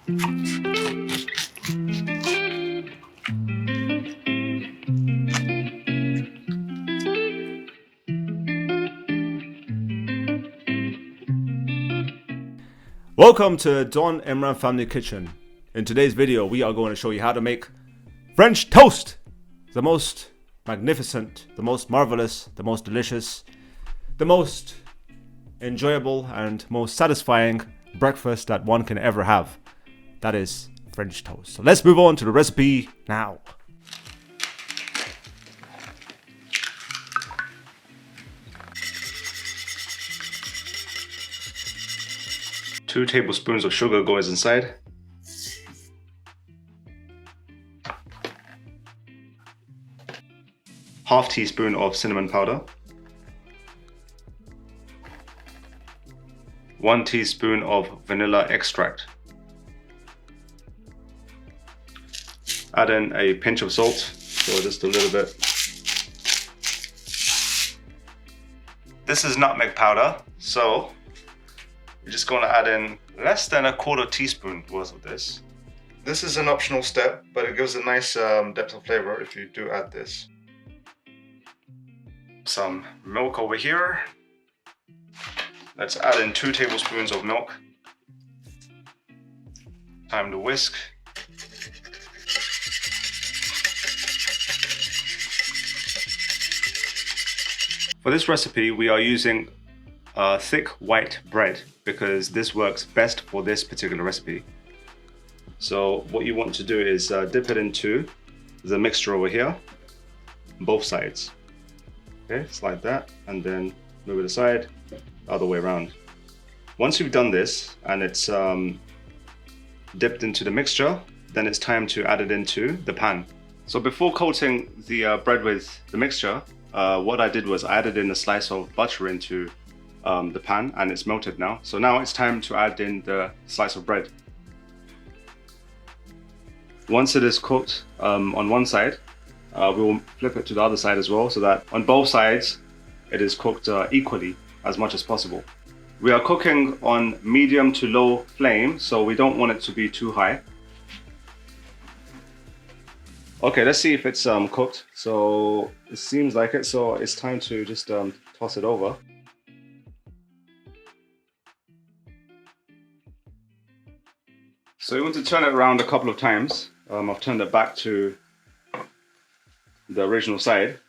Welcome to Don Imran.Family Kitchen. In today's video, we are going to show you how to make French toast. The most magnificent, the most marvelous, the most delicious, the most enjoyable and most satisfying breakfast that one can ever have. That is French toast. So let's move on to the recipe now. Two tablespoons of sugar goes inside. Half teaspoon of cinnamon powder. 1 teaspoon of vanilla extract. Add in a pinch of salt, so just a little bit. This is nutmeg powder, so we're just going to add in less than a 1/4 teaspoon worth of this. This is an optional step, but it gives a nice depth of flavor if you do add this. Some milk over here. Let's add in 2 tablespoons of milk. Time to whisk. For this recipe, we are using thick white bread because this works best for this particular recipe. So what you want to do is dip it into the mixture over here, both sides. Okay, just like that, and then move it aside, other way around. Once you've done this and it's dipped into the mixture, then it's time to add it into the pan. So before coating the bread with the mixture, what I did was I added in a slice of butter into the pan, and it's melted now. So now it's time to add in the slice of bread. Once it is cooked on one side, we will flip it to the other side as well, so that on both sides it is cooked equally as much as possible. We are cooking on medium to low flame, so we don't want it to be too high. Okay, let's see if it's cooked. So it seems like it, so it's time to just toss it over. So you want to turn it around a couple of times. I've turned it back to the original side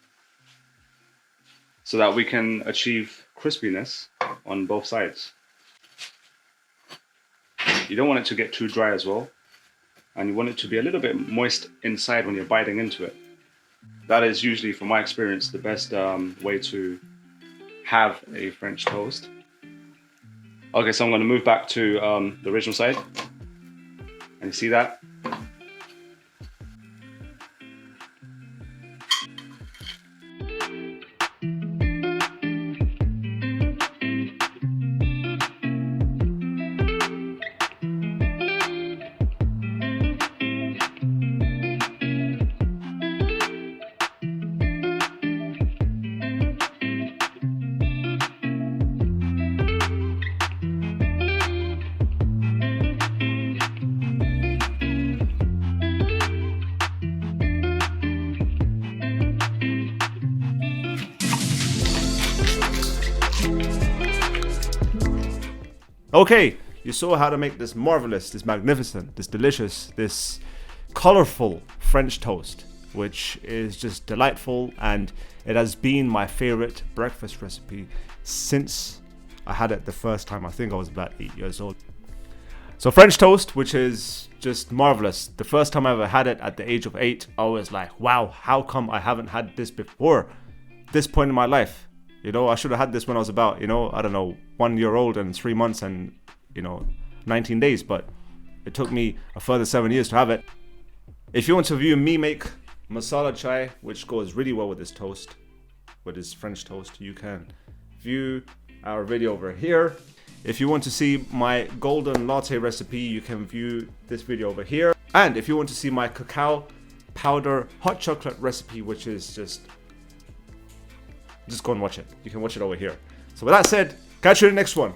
so that we can achieve crispiness on both sides. You don't want it to get too dry as well, and you want it to be a little bit moist inside when you're biting into it. That is usually, from my experience, the best way to have a French toast. Okay, so I'm going to move back to the original side. And you see that? Okay, you saw how to make this marvelous, this magnificent, this delicious, this colorful French toast, which is just delightful, and it has been my favorite breakfast recipe since I had it the first time. I think I was about 8 years old. So French toast, which is just marvelous. The first time I ever had it at the age of 8, I was like, wow, how come I haven't had this before this point in my life? You know, I should have had this when I was about, I don't know, 1 year old and 3 months and, 19 days. But it took me a further 7 years to have it. If you want to view me make masala chai, which goes really well with this toast, with this French toast, you can view our video over here. If you want to see my golden latte recipe, you can view this video over here. And if you want to see my cacao powder hot chocolate recipe, which is just go and watch it. You can watch it over here. So with that said, catch you in the next one.